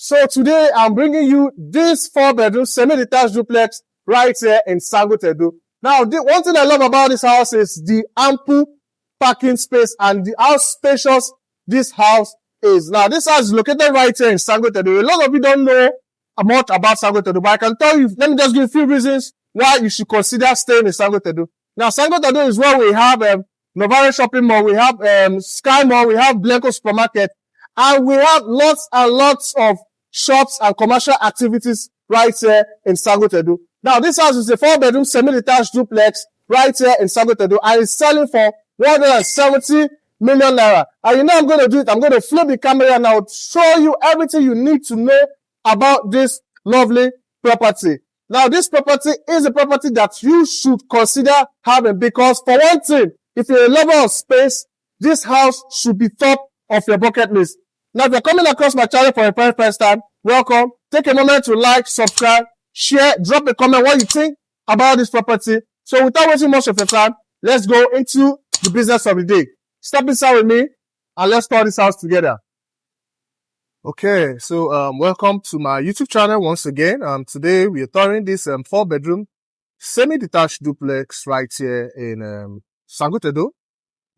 So today I'm bringing you this 4-bedroom semi-detached duplex right here in Sangotedo. Now, one thing I love about this house is the ample parking space and how spacious this house is. Now, this house is located right here in Sangotedo. A lot of you don't know much about Sangotedo, but I can tell you, let me just give you a few reasons why you should consider staying in Sangotedo. Now, Sangotedo is where we have Novara Shopping Mall, we have Sky Mall, we have Blanco Supermarket, and we have lots and lots of shops and commercial activities right here in Sangotedo. Now, this house is a 4-bedroom semi-detached duplex right here in Sangotedo, and it's selling for 170 million naira. And you know I'm going to do it. I'm going to flip the camera and I'll show you everything you need to know about this lovely property. Now, this property is a property that you should consider having because, for one thing, if you're a lover of space, this house should be top of your bucket list. Now, if you're coming across my channel for a very first time, welcome. Take a moment to like, subscribe, share, drop a comment what you think about this property. So without wasting much of your time, let's go into the business of the day. Step inside with me and let's start this house together. Okay, so welcome to my YouTube channel once again. Today we are touring this 4-bedroom semi-detached duplex right here in Sangotedo.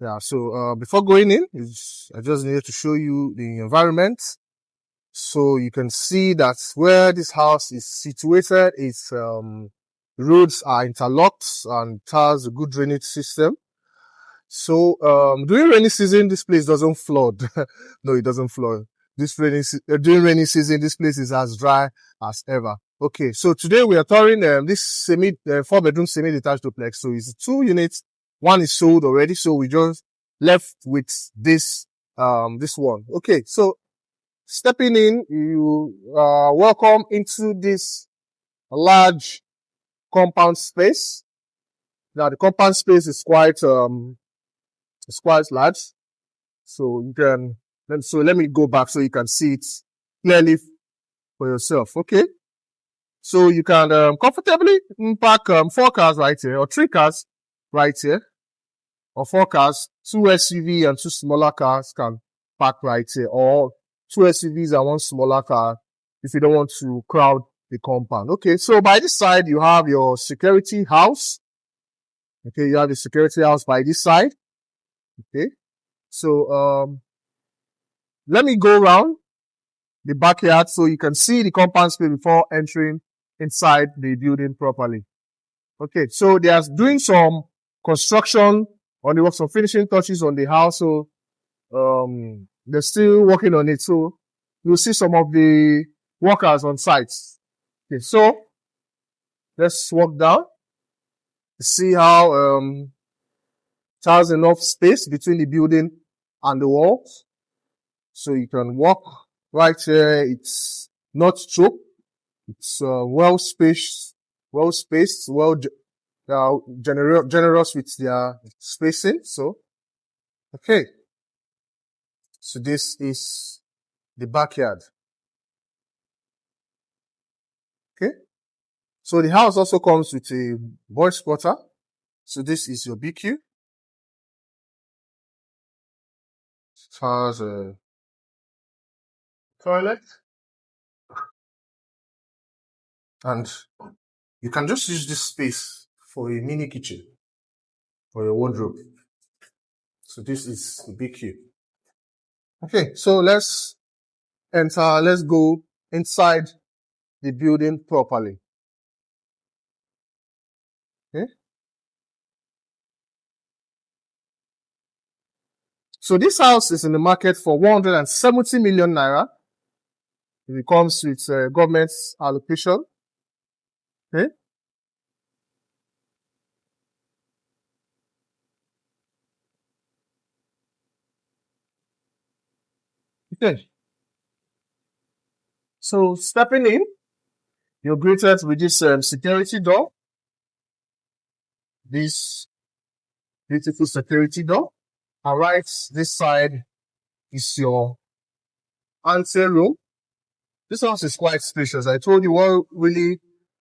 Yeah, so before going in, I just needed to show you the environment. So you can see that where this house is situated, its roads are interlocked and it has a good drainage system. So during rainy season, this place doesn't flood. No, it doesn't flood. During rainy season, this place is as dry as ever. Okay, so today we are touring this 4-bedroom semi-detached duplex. So it's 2 units. One is sold already, so we just left with this one. Okay, so stepping in, you are welcome into this large compound space. Now the compound space is quite large, so you can. So let me go back so you can see it clearly for yourself. Okay, so you can comfortably park 4 cars right here, or 3 cars right here, or 4 cars. 2 SUV and 2 smaller cars can park right here, or 2 SUVs and 1 smaller car if you don't want to crowd the compound. Okay, so by this side you have your security house. Okay, you have the security house by this side. Okay, so let me go around the backyard so you can see the compound space before entering inside the building properly. Okay, so they are doing some construction on the work, some finishing touches on the house. So they're still working on it. So you'll see some of the workers on site. Okay, so let's walk down to see how it has enough space between the building and the walls. So you can walk right here. It's not choked. It's well spaced, generous with their spacing. So, okay. So this is the backyard. Okay. So the house also comes with a boy spotter. So this is your BQ. It has a toilet. And you can just use this space for a mini kitchen or your wardrobe. So this is the BQ. Okay, so let's enter. Let's go inside the building properly. Okay. So this house is in the market for 170 million naira. It comes with government's allocation. Okay. Okay. So stepping in, you're greeted with this security door. This beautiful security door. And right this side is your ante room. This house is quite spacious. I told you what really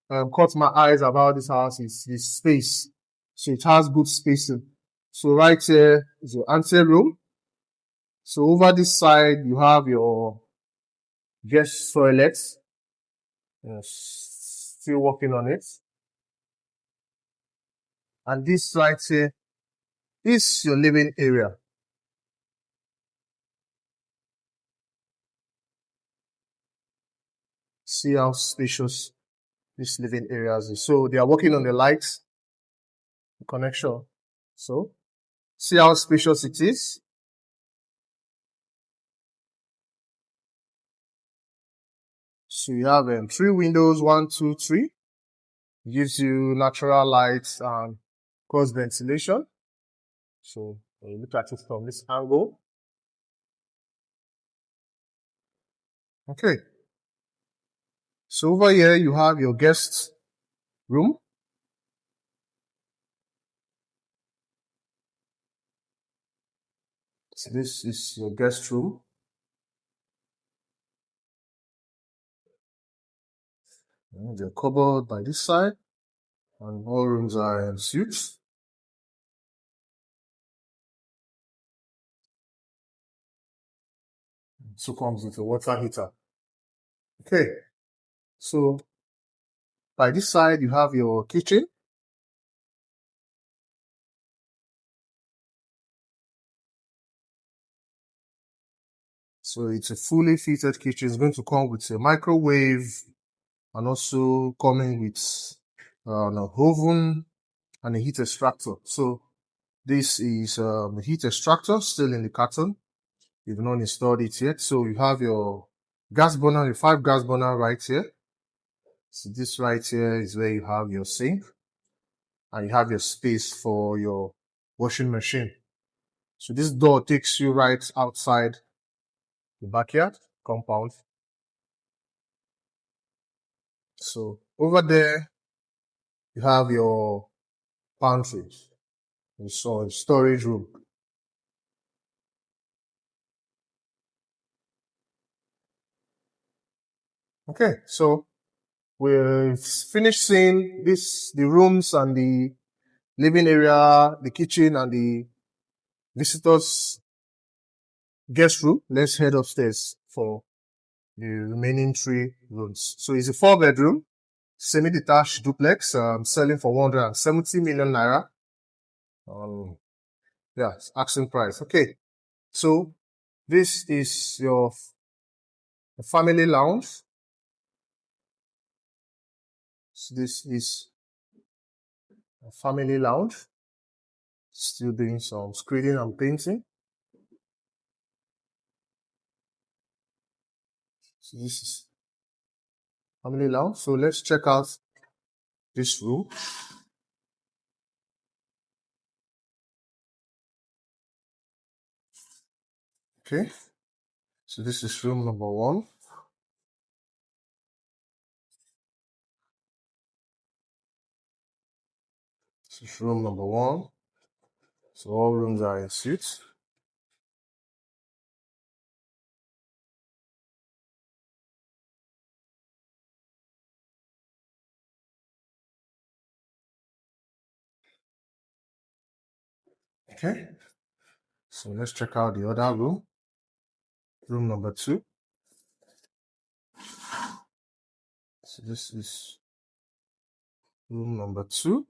caught my eyes about this house is the space. So it has good spacing. So right here is your ante room. So over this side, you have your guest toilets. Still working on it. And this right here is your living area. See how spacious this living area is. So they are working on the lights connection. So see how spacious it is. So you have 3 windows, 1, 2, 3. Gives you natural light and cross ventilation. So when you look at it from this angle. Okay. So over here you have your guest room. So this is your guest room. And the cupboard by this side. And all rooms are en suite. So comes with a water heater. Okay. So by this side you have your kitchen. So it's a fully fitted kitchen. It's going to come with a microwave and also coming with an oven and a heat extractor. So this is a heat extractor still in the carton. You've not installed it yet. So you have your gas burner, the 5 gas burner right here. So this right here is where you have your sink and you have your space for your washing machine. So this door takes you right outside the backyard compound. So over there, you have your pantry, so storage room. Okay, so we've finished seeing the rooms and the living area, the kitchen and the visitors guest room. Let's head upstairs for the remaining 3 rooms. So it's a 4-bedroom, semi-detached duplex, selling for 170 million naira. Yeah, asking price. Okay, so this is your family lounge. So this is a family lounge. Still doing some screening and painting. So this is family lounge. So let's check out this room. Okay, so this is room number 1. This is room number 1. So all rooms are en suite. Okay, so let's check out the other room. Room number 2. So this is room number 2.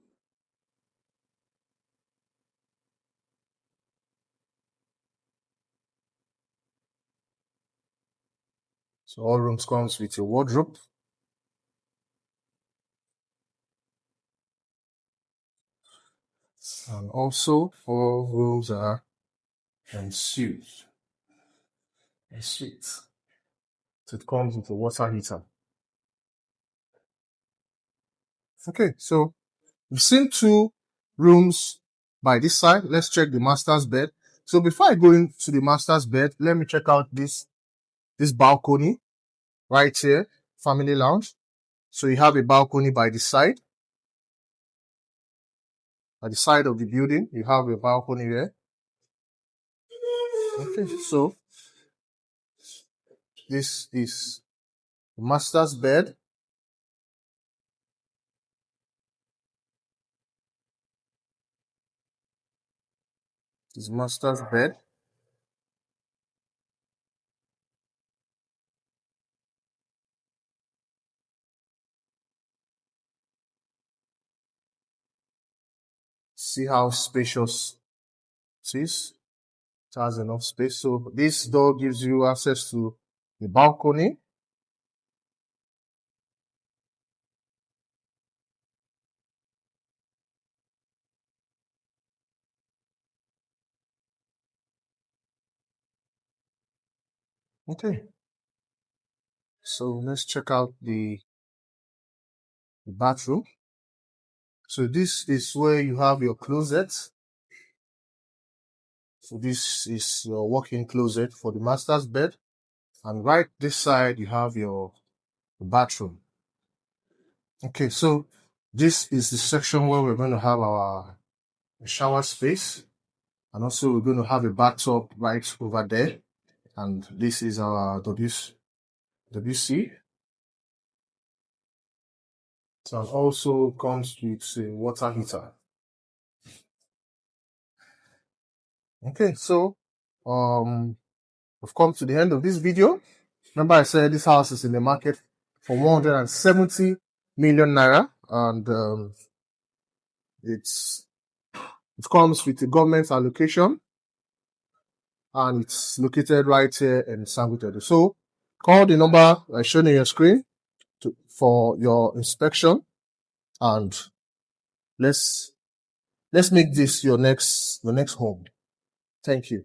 So all rooms comes with a wardrobe. And also all rooms are en suite. En suite. So it comes with a water heater. Okay, so we've seen 2 rooms by this side. Let's check the master's bed. So before I go into the master's bed, let me check out this balcony right here, family lounge. So you have a balcony by the side. At the side of the building, you have a balcony there. Okay, so this is the master's bed. This is master's bed. See how spacious it is. It has enough space. So this door gives you access to the balcony. Okay. So let's check out the bathroom. So this is where you have your closet. So this is your walk-in closet for the master's bed. And right this side, you have your bathroom. Okay, so this is the section where we're going to have our shower space. And also we're going to have a bathtub right over there. And this is our WC. So it also comes with a water heater. Okay, so we've come to the end of this video. Remember I said this house is in the market for 170 million naira, and it comes with a government allocation, and it's located right here in Sangotedo. So call the number shown on your screen for your inspection, and let's make this your next home. Thank you.